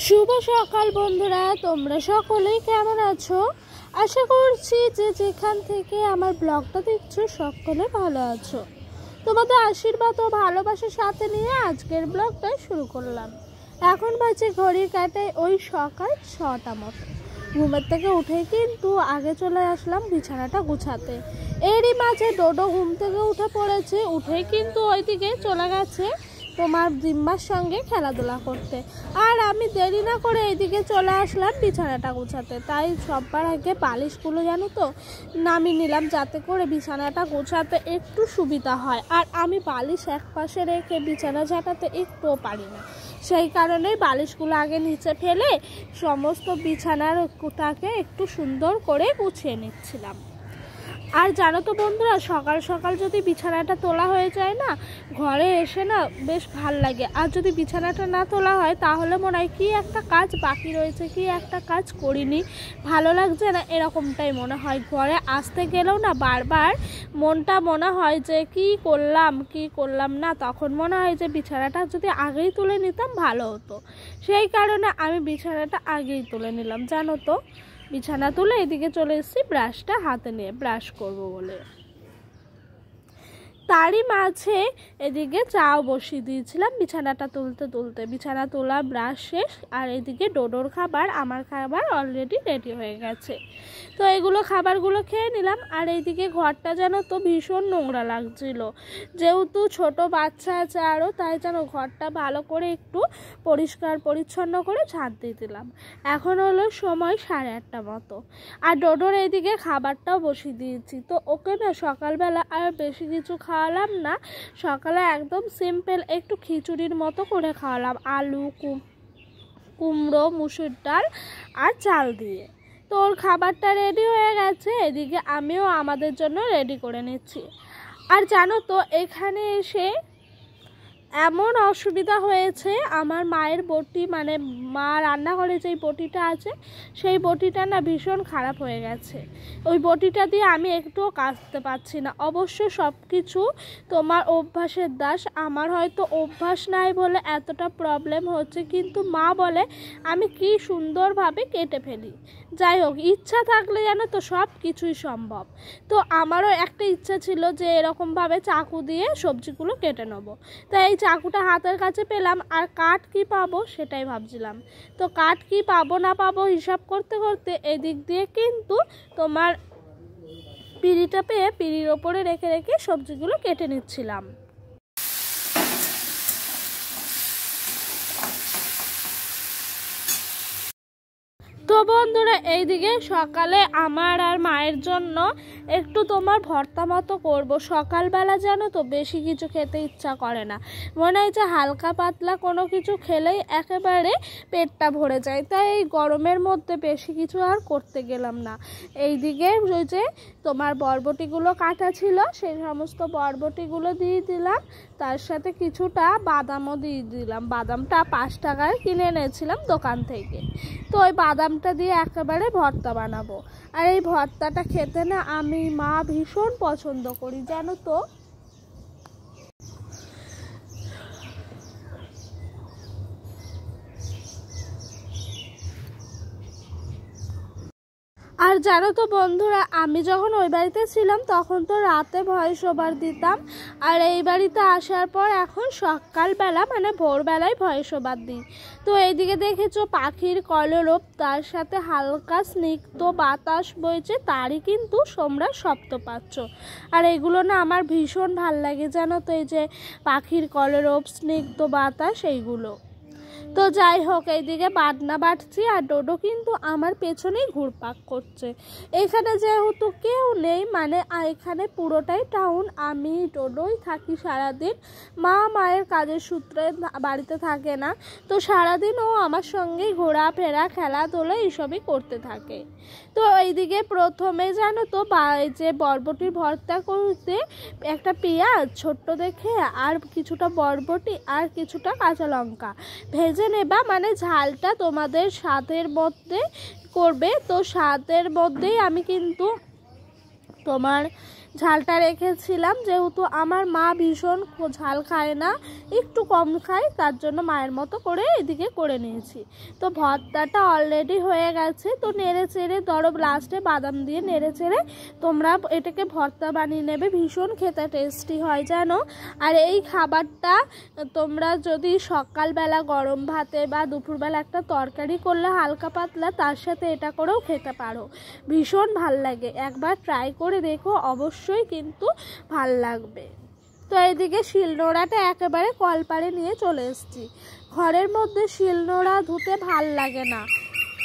শুভ সকাল বন্ধুরা, তোমরা সকলেই কেমন আছো? আশা করছি যে যেখান থেকে আমার ব্লগটা দেখছো সকলে ভালো আছো। তোমাদের আশীর্বাদ ও ভালোবাসার সাথে নিয়ে আজকের ব্লগটা শুরু করলাম। এখন বাজে ঘড়ির কাঁটায় ওই সকাল 6টা মতো। ঘুমের থেকে উঠে কিন্তু আগে চলে আসলাম বিছানাটা গুছাতে। এরই মাঝে ডোডো ঘুম থেকে উঠে পড়েছে, উঠেই কিন্তু ওইদিকে চলে গেছে তোমার জিম্মার সঙ্গে খেলাধুলা করতে। আর আমি দেরি না করে এইদিকে চলে আসলাম বিছানাটা গুছাতে। তাই সবার আগে বালিশগুলো জানো তো নামিয়ে নিলাম, যাতে করে বিছানাটা গোছাতে একটু সুবিধা হয়। আর আমি বালিশ এক পাশে রেখে বিছানা ঝাঁটাতে একটুও পারি না, সেই কারণেই বালিশগুলো আগে নিচে ফেলে সমস্ত বিছানার কোটাকে একটু সুন্দর করে গুছিয়ে নিচ্ছিলাম। আর জানো তো বন্ধুরা, সকাল সকাল যদি বিছানাটা তোলা হয়ে যায় না, ঘরে এসে না বেশ ভাল লাগে। আর যদি বিছানাটা না তোলা হয় তাহলে মনে হয় কি একটা কাজ বাকি রয়েছে, কি একটা কাজ করিনি, ভালো লাগছে না, এরকমটাই মনে হয়। ঘরে আসতে গেলেও না বারবার মনটা মনে হয় যে কি করলাম না, তখন মনে হয় যে বিছানাটা যদি আগেই তুলে নিতাম ভালো হতো। সেই কারণে আমি বিছানাটা আগেই তুলে নিলাম জানো তো। বিছানা তুলে এদিকে চলে এসেছি ব্রাশটা হাতে নিয়ে ব্রাশ করব বলে। তারই মাঝে এদিকে চাও বসিয়ে দিয়েছিলাম বিছানাটা তুলতে। বিছানা তোলা, ব্রাশ শেষ। আর এদিকে ডোডোর খাবার, আমার খাবার অলরেডি রেডি হয়ে গেছে। তো এগুলো খাবারগুলো খেয়ে নিলাম। আর এইদিকে ঘরটা যেন তো ভীষণ নোংরা লাগছিল, যেহেতু ছোট বাচ্চা আছে আরও, তাই যেন ঘরটা ভালো করে একটু পরিষ্কার পরিচ্ছন্ন করে ঝাঁট দিয়ে দিলাম। এখন হলো সময় 8:30 মতো। আর ডোডোর এইদিকে খাবারটাও বসিয়ে দিয়েছি। তো ওকে না সকালবেলা আর বেশি কিছু খাওয়ালাম না, সকালে একদম সিম্পল একটু খিচুড়ির মতো করে খাওয়ালাম, আলু, কুমড়ো, মুসুর ডাল আর চাল দিয়ে। তো ওর খাবারটা রেডি হয়ে গেছে, এদিকে আমিও আমাদের জন্য রেডি করে নিচ্ছি। আর জানো তো এখানে এসে এমন অসুবিধা হয়েছে, আমার মায়ের বটি, মানে মা রান্নাঘরে যেই বটিটা আছে সেই বটিটা না ভীষণ খারাপ হয়ে গেছে। ওই বটিটা দিয়ে আমি একটুও কাচতে পারছি না। অবশ্য সব কিছু তোমার অভ্যাসের দাস, আমার হয়তো অভ্যাস নাই বলে এতটা প্রবলেম হচ্ছে, কিন্তু মা বলে আমি কি সুন্দরভাবে কেটে ফেলি। যাই হোক, ইচ্ছা থাকলে জানো তো সব কিছুই সম্ভব। তো আমারও একটা ইচ্ছা ছিল যে এরকমভাবে চাকু দিয়ে সবজিগুলো কেটে নেবো। তাই এই চাকুটা হাতের কাছে পেলাম, আর কাঠ কি পাবো সেটাই ভাবছিলাম। তো কাঠ কি পাবো না পাবো হিসাব করতে করতে এদিক দিয়ে কিন্তু তোমার পিঁড়িটা পেয়ে পিঁড়ির ওপরে রেখে সবজিগুলো কেটে নিচ্ছিলাম। তো বন্ধুরা, এইদিকে সকালে আমার আর মায়ের জন্য একটু তোমার ভর্তা মতো করবো। সকালবেলা জানো তো বেশি কিছু খেতে ইচ্ছা করে না, মনে হয় যে হালকা পাতলা কোনো কিছু খেলেই একেবারে পেটটা ভরে যায়। তাই এই গরমের মধ্যে বেশি কিছু আর করতে গেলাম না। এইদিকে ওই যে তোমার বরবটিগুলো কাটা ছিল, সেই সমস্ত বরবটিগুলো দিয়ে দিলাম, তার সাথে কিছুটা বাদামও দিয়ে দিলাম। বাদামটা 5 টাকায় কিনে এনেছিলাম দোকান থেকে। তো ওই বাদামটা দিয়ে একেবারে ভর্তা বানাবো। আর এই ভর্তাটা খেতে না আমি মা ভীষণ পছন্দ করি জানো তো। আর জানো তো বন্ধুরা, আমি যখন ওই বাড়িতে ছিলাম তখন তো রাতে ভয়েস ওভার দিতাম, আর এই বাড়িতে আসার পর এখন সকালবেলা মানে ভোরবেলায় ভয়েস ওভার দিই। তো এইদিকে দেখেছো পাখির কলরব, তার সাথে হালকা স্নিগ্ধ বাতাস বইছে, তারই কিন্তু তোমরা শব্দ পাচ্ছ। আর এগুলো না আমার ভীষণ ভাল লাগে জানো তো, এই যে পাখির কলরব, স্নিগ্ধ বাতাস এইগুলো। তো যাই হোক, এইদিকে বাটনা বাটছি আর ডোডো কিন্তু আমার পেছনেই ঘুরপাক করছে। এখানে যেহেতু কেউ নেই, মানে এখানে পুরোটাই টাউন, আমি ডোডোই থাকি সারাদিন। মায়ের কাজের সূত্রে বাড়িতে থাকে না, তো সারাদিন ও আমার সঙ্গেই ঘোরাফেরা, খেলাধুলা এইসবই করতে থাকে। তো এইদিকে প্রথমে জানো তো এই যে বরবটির ভর্তা করতে একটা পেঁয়াজ ছোট্ট দেখে আর কিছুটা বরবটি আর কিছুটা কাঁচা লঙ্কা ভেজে নেবা, মানে ঝালটা তোমাদের স্বাদের মধ্যে করবে। তো স্বাদের মধ্যেই আমি কিন্তু তোমার ঝালটা রেখেছিলাম, যেহেতু আমার মা ভীষণ ঝাল খায় না, একটু কম খায়, তার জন্য মায়ের মতো করে এদিকে করে নিয়েছি। তো ভর্তাটা অলরেডি হয়ে গেছে। তো নেড়ে চেড়ে ধরো লাস্টে বাদাম দিয়ে নেড়ে চেড়ে তোমরা এটাকে ভর্তা বানিয়ে নেবে, ভীষণ খেতে টেস্টি হয় জানো। আর এই খাবারটা তোমরা যদি সকালবেলা গরম ভাতে বা দুপুরবেলা একটা তরকারি করলে হালকা পাতলা, তার সাথে এটা করেও খেতে পারো, ভীষণ ভাল লাগে। একবার ট্রাই করে দেখো, অবশ্যই কিন্তু ভাল লাগবে। তো এদিকে শিলনোড়াটা একেবারে কলপারে নিয়ে চলে এসেছি। ঘরের মধ্যে শিলনোড়া ধুতে ভাল লাগে না,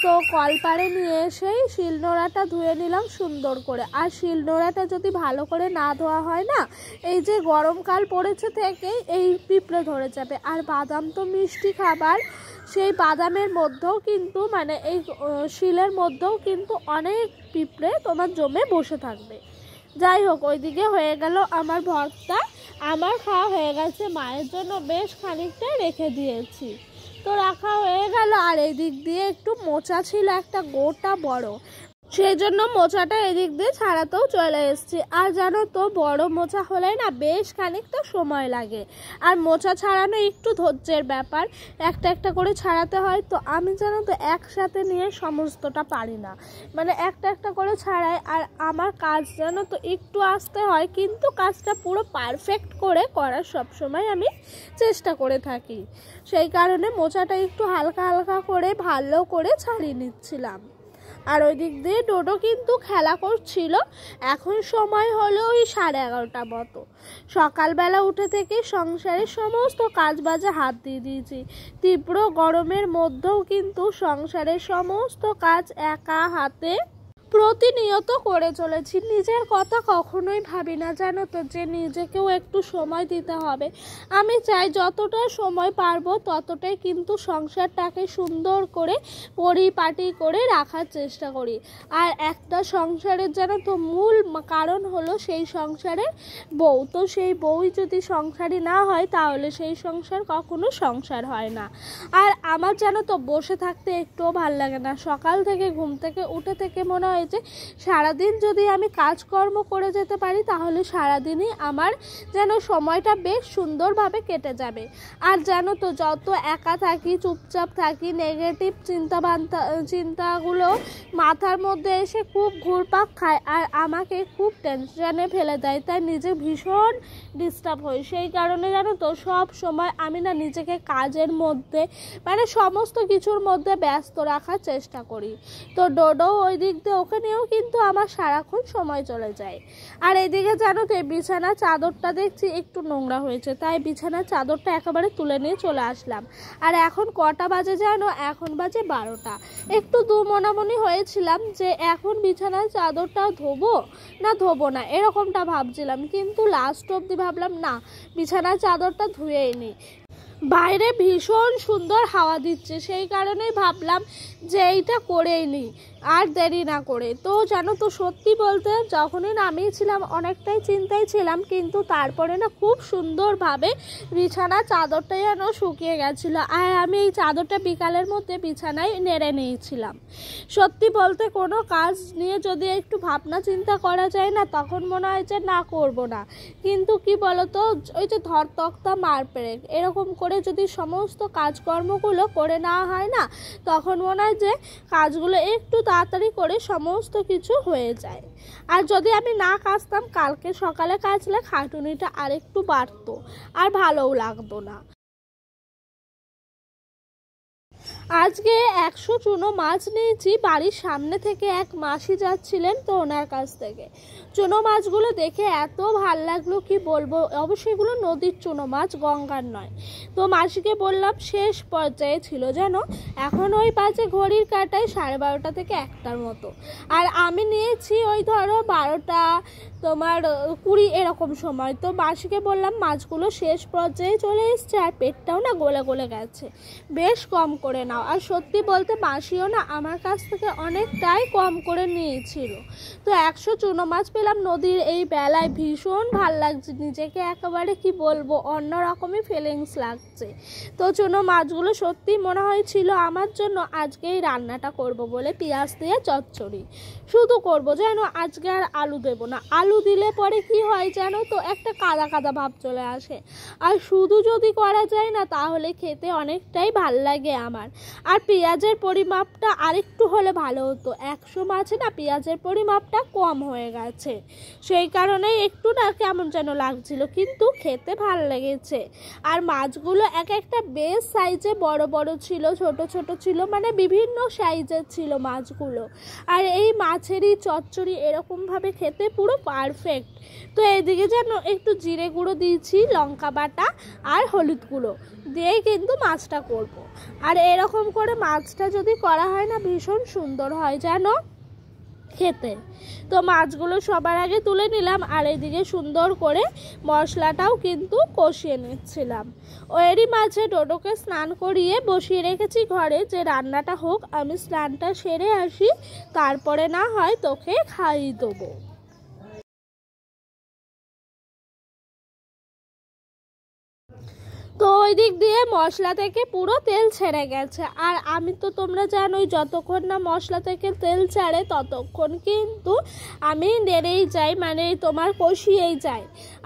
তো কলপারে নিয়ে এসেই শিলনোড়াটা ধুয়ে নিলাম সুন্দর করে। আর শিলনোড়াটা যদি ভালো করে না ধোয়া হয় না, এই যে গরমকাল পড়েছে থেকেই এই পিঁপড়ে ধরে যাবে। আর বাদাম তো মিষ্টি খাবার, সেই বাদামের মধ্যেও কিন্তু মানে এই শিলের মধ্যেও কিন্তু অনেক পিঁপড়ে তোমার জমে বসে থাকবে। যাই হোক, ওইদিকে হয়ে গেল আমার ভর্তা, আমার খাওয়া হয়ে গেছে, মায়ের জন্য বেশ খানিকটা রেখে দিয়েছি। তো রাখা হয়ে গেল। আর এই দিক দিয়ে একটু মোচা ছিল একটা গোটা বড়, সেই জন্য মোচাটা এদিক দিয়ে ছাড়াতেও চলে এসেছি। আর জানো তো, বড় মোচা হলে না বেশ খানিকটা সময় লাগে, আর মোচা ছাড়ানো একটু ধৈর্যের ব্যাপার, একটা একটা করে ছাড়াতে হয়। তো আমি জানো তো একসাথে নিয়ে সমস্তটা পারি না, মানে একটা একটা করে ছাড়াই। আর আমার কাজ জানো তো একটু আসতে হয়, কিন্তু কাজটা পুরো পারফেক্ট করে করার সবসময় আমি চেষ্টা করে থাকি। সেই কারণে মোচাটা একটু হালকা হালকা করে ভালো করে ছাড়িয়ে নিচ্ছিলাম। আর ওই দিক দিয়ে ডোডো কিন্তু খেলা করছিল। এখন সময় হলো ওই 11:30 মতো। সকালবেলা উঠে থেকে সংসারের সমস্ত কাজ বাজে হাত দিয়ে দিয়েছি। তীব্র গরমের মধ্যেও কিন্তু সংসারের সমস্ত কাজ একা হাতে প্রতিনিয়ত করে চলেছি। নিজের কথা কখনোই ভাবি না জানো তো, যে নিজেকেও একটু সময় দিতে হবে। আমি চাই যতটা সময় পারবো ততটাই কিন্তু সংসারটাকে সুন্দর করে পরিপাটি করে রাখার চেষ্টা করি। আর একটা সংসারের জানো তো মূল কারণ হলো সেই সংসারের বউ। তো সেই বউই যদি সংসারী না হয়, তাহলে সেই সংসার কখনো সংসার হয় না। আর আমার জানো তো বসে থাকতে একটুও ভাল লাগে না। সকাল থেকে ঘুম থেকে উঠে থেকে মনে হয় যে সারাদিন যদি আমি কাজকর্ম করে যেতে পারি, তাহলে সারাদিনই আমার যেন সময়টা বেশ সুন্দরভাবে কেটে যাবে। আর জানো তো, যত একা থাকি, চুপচাপ থাকি, নেগেটিভ চিন্তাগুলো মাথার মধ্যে এসে খুব ঘুরপাক খায়, আর আমাকে খুব টেনশনে ফেলে দেয়। তাই নিজে ভীষণ ডিস্টার্ব হই। সেই কারণে জানো তো সব সময় আমি না নিজেকে কাজের মধ্যে মানে সমস্ত কিছুর মধ্যে ব্যস্ত রাখার চেষ্টা করি। তো ডোডো ওই দিক দিয়ে, ওখানেও কিন্তু আমার সারাক্ষণ সময় চলে যায়। আর এদিকে জানো তো বিছানা চাদরটা দেখছি একটু নোংরা হয়েছে, তাই বিছানার চাদরটা একেবারে তুলে নিয়ে চলে আসলাম। আর এখন কটা বাজে জানো? এখন বাজে 12টা। একটু মনামনি হয়েছিলাম যে এখন বিছানার চাদরটা ধোবো না এরকমটা ভাবছিলাম, কিন্তু লাস্ট অবধি ভাবলাম না, বিছানার চাদরটা ধুয়েই নিই। বাইরে ভীষণ সুন্দর হাওয়া দিচ্ছে, সেই কারণেই ভাবলাম যে এইটা করেই নিই আর দেরি না করে। তো জানো তো সত্যি বলতে যখনই নামিয়েছিলাম অনেকটাই চিন্তায় ছিলাম, কিন্তু তারপরে না খুব সুন্দরভাবে বিছানার চাদরটা যেন শুকিয়ে গেছিলো। আর আমি এই চাদরটা বিকালের মধ্যে বিছানায় নেড়ে নিয়েছিলাম। সত্যি বলতে কোনো কাজ নিয়ে যদি একটু ভাবনা চিন্তা করা যায় না, তখন মনে হয় যে না, করব না। কিন্তু কি বলতো, ওই যে ধর তক্তা মার পেরেক এরকম করে যদি সমস্ত কাজকর্মগুলো করে নেওয়া হয় না, তখন মনে হয় যে কাজগুলো একটু তাড়াতাড়ি করে সমস্ত কিছু হয়ে যায়। আর যদি আমি না কাচতাম, কালকে সকালে কাচলে খাটুনিটা আরেকটু বাড়তো আর ভালোও লাগতো না। আজকে 100 চুনো মাছ নিয়েছি। বাড়ির সামনে থেকে এক মাসি যাচ্ছিলেন, তো ওনার কাছ থেকে চুনো মাছগুলো দেখে এত ভাল লাগলো কি বলবো। অবশ্যই এগুলো নদীর চুনো মাছ, গঙ্গার নয়। তো মাসিকে বললাম, শেষ পর্যায়ে ছিল জানো, এখন ওই বাজে ঘড়ির কাঁটায় 12:30 থেকে 1টার মতো। আর আমি নিয়েছি ওই ধরো 12টা তোমার 20 এরকম সময়। তো মাসিকে বললাম মাছগুলো শেষ পর্যায়ে চলে এসছে, আর পেটটাও না গলে গলে গেছে, বেশ কম করে নাও। আর সত্যি বলতে মাসিও না আমার কাছ থেকে অনেকটাই কম করে নিয়েছিল। তো 100 চুনো মাছ পেলাম নদীর এই বেলায়, ভীষণ ভাল লাগছে নিজেকে, একেবারে কি বলবো, অন্যরকমই ফিলিংস লাগছে। তো চুনো মাছগুলো সত্যি মনে হয়েছিল আমার জন্য আজকেই রান্নাটা করব বলে, পেঁয়াজ দিয়ে চচ্চড়ি শুধু করব যেন, আজকে আর আলু দেবো না। আলু আলু দিলে পরে কি হয় জানো তো, একটা কাদা কাদা ভাব চলে আসে। আর শুধু যদি করা যায় না তাহলে খেতে অনেকটাই ভাল লাগে আমার। আর পেঁয়াজের পরিমাপটা আরেকটু হলে ভালো হতো, 100 মাছে না পেঁয়াজের পরিমাপটা কম হয়ে গেছে, সেই কারণেই একটু না কেমন যেন লাগছিল, কিন্তু খেতে ভাল লেগেছে। আর মাছগুলো এক একটা বেশ সাইজে বড় বড় ছিল, ছোট ছোট ছিল, মানে বিভিন্ন সাইজের ছিল মাছগুলো। আর এই মাছেরই চচ্চড়ি এরকমভাবে খেতে পুরো পারফেক্ট। তো এইদিকে যেন একটু জিরে গুঁড়ো দিয়েছি, লঙ্কা বাটা আর হলুদ গুঁড়ো দিয়ে কিন্তু মাছটা করব। আর এরকম করে মাছটা যদি করা হয় না ভীষণ সুন্দর হয় জানো খেতে। তো মাছগুলো সবার আগে তুলে নিলাম, আর এদিকে সুন্দর করে মশলাটাও কিন্তু কষিয়ে নিচ্ছিলাম। ওয়েরই মাঝে ডোডোকে স্নান করিয়ে বসিয়ে রেখেছি ঘরে, যে রান্নাটা হোক, আমি স্নানটা সেরে আসি, তারপরে না হয় তোকে খাইয়ে দেবো। তো ওই দিক দিয়ে মশলা থেকে পুরো তেল ছেড়ে গেছে। আর আমি তো তোমরা জানোই যতক্ষণ না মশলা থেকে তেল ছাড়ে ততক্ষণ কিন্তু আমি নেড়েই যাই, মানে তোমার কষিয়েই যাই।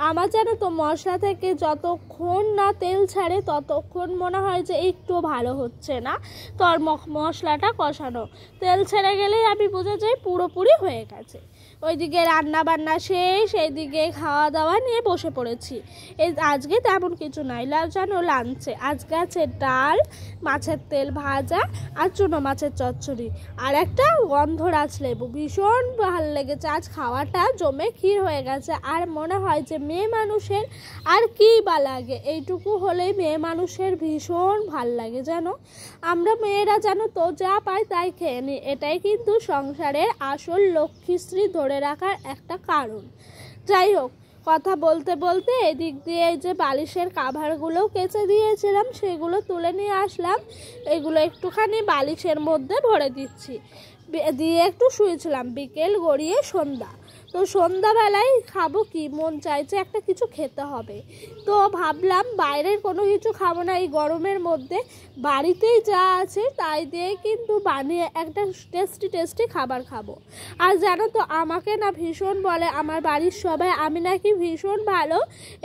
আমার জানো তো মশলা থেকে যতক্ষণ না তেল ছাড়ে ততক্ষণ মনে হয় যে একটু ভালো হচ্ছে না, তোর মশলাটা কষানো। তেল ছেড়ে গেলেই আমি বুঝে যাই পুরোপুরি হয়ে গেছে। ওইদিকে রান্না বান্না শেষ, এইদিকে খাওয়া দাওয়া নিয়ে বসে পড়েছি। এই আজকে তেমন কিছু নাই জানো লাঞ্চে, আজকে আছে ডাল, মাছের তেল ভাজা আর চুনো মাছের চচ্চড়ি আর একটা গন্ধরাজ লেবু। ভীষণ ভালো লেগেছে, আজ খাওয়াটা জমে ক্ষীর হয়ে গেছে। আর মনে হয় যে মেয়ে মানুষের আর কি বা লাগে, এইটুকু হলেই মেয়ে মানুষের ভীষণ ভাল লাগে জানো। আমরা মেয়েরা জানো তো যা পাই তাই খেয়ে নিই, এটাই কিন্তু সংসারের আসল লক্ষ্মীশ্রী ধরে রাখার একটা কারণ। যাই হোক, কথা বলতে বলতে এদিক দিয়ে এই যে বালিশের কাভারগুলোও কেচে দিয়েছিলাম সেগুলো তুলে নিয়ে আসলাম। এগুলো একটুখানি বালিশের মধ্যে ভরে দিচ্ছি, দিয়ে একটু শুয়েছিলাম। বিকেল গড়িয়ে সন্ধ্যা, তো সন্ধ্যাবেলায় খাবো কি, মন চাইছে একটা কিছু খেতে হবে। তো ভাবলাম বাইরের কোনো কিছু খাবো না এই গরমের মধ্যে, বাড়িতেই যা আছে তাই দিয়ে কিন্তু বানিয়ে একটা টেস্টি টেস্টি খাবার খাবো। আর জানো তো আমাকে না ভীষণ বলে আমার বাড়ির সবাই আমি নাকি ভীষণ ভালো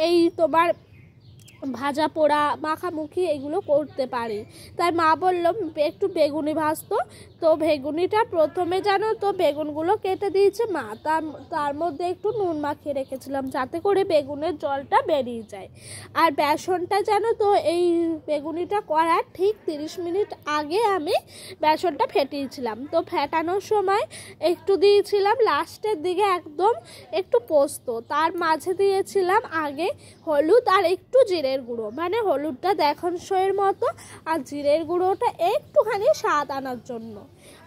এই তোমার ভাজা পোড়া মাখামুখি এগুলো করতে পারি। তাই মা বললো একটু বেগুনি ভাজতো, তো বেগুনিটা প্রথমে জানো তো বেগুনগুলো কেটে দিয়েছে মা, তার মধ্যে একটু নুন মাখিয়ে রেখেছিলাম যাতে করে বেগুনের জলটা বেরিয়ে যায়। আর বেসনটা জানো তো এই বেগুনিটা করার ঠিক 30 মিনিট আগে আমি বেসনটা ফেটিয়েছিলাম। তো ফেটানোর সময় একটু দিয়েছিলাম লাস্টের দিকে একদম একটু পোস্ত, তার মাঝে দিয়েছিলাম আগে হলুদ আর একটু জিরে গুঁড়ো, মানে হলুদটা দেখানসইয়ের মতো আর জিরের গুঁড়োটা একটুখানি স্বাদ আনার জন্য।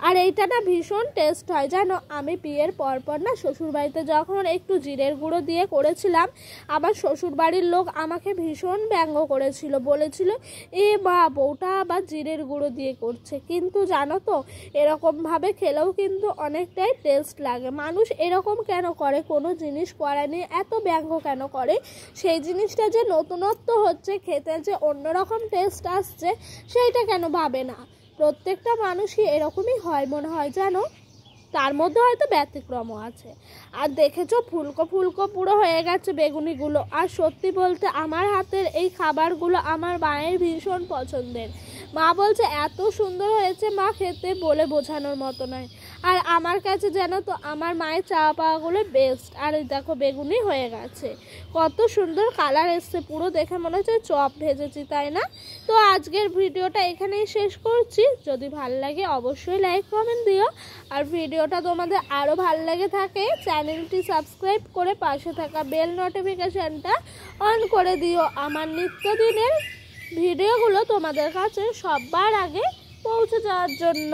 আর এইটা না ভীষণ টেস্ট হয় জানো। আমি বিয়ের পরপর না শ্বশুরবাড়িতে যখন একটু জিরের গুঁড়ো দিয়ে করেছিলাম, আমার শ্বশুরবাড়ির লোক আমাকে ভীষণ ব্যঙ্গ করেছিল, বলেছিল এ মা বউটা আবার জিরের গুঁড়ো দিয়ে করছে। কিন্তু জানো তো এরকমভাবে খেলেও কিন্তু অনেকটাই টেস্ট লাগে। মানুষ এরকম কেন করে, কোনো জিনিস করা নিয়ে এত ব্যঙ্গ কেন করে, সেই জিনিসটা যে নতুনত্ব হচ্ছে, খেতে যে অন্যরকম টেস্ট আসছে সেইটা কেন ভাবে না। প্রত্যেকটা মানুষই এরকমই হয় মনে হয় জানো, তার মধ্যে হয়তো ব্যতিক্রমও আছে। আর দেখেছো ফুলকো ফুলকো পুরো হয়ে গেছে বেগুনিগুলো। আর সত্যি বলতে আমার হাতের এই খাবারগুলো আমার মায়ের ভীষণ পছন্দের। মা বলছে এত সুন্দর হয়েছে মা, খেতে বলে বোঝানোর মতো নয়। আর আমার কাছে জানো তো আমার মায়ের চাওয়া পাওয়াগুলো বেস্ট। আর দেখো বেগুনি হয়ে গেছে, কত সুন্দর কালার এসছে, পুরো দেখে মনে হচ্ছে চপ ভেজেছি, তাই না? তো আজকের ভিডিওটা এখানেই শেষ করছি। যদি ভালো লাগে অবশ্যই লাইক কমেন্ট দিও। আর ভিডিওটা তোমাদের আরও ভালো লাগে থাকে চ্যানেলটি সাবস্ক্রাইব করে পাশে থাকা বেল নোটিফিকেশানটা অন করে দিও, আমার নিত্যদিনের ভিডিওগুলো তোমাদের কাছে সবার আগে পৌঁছে যাওয়ার জন্য।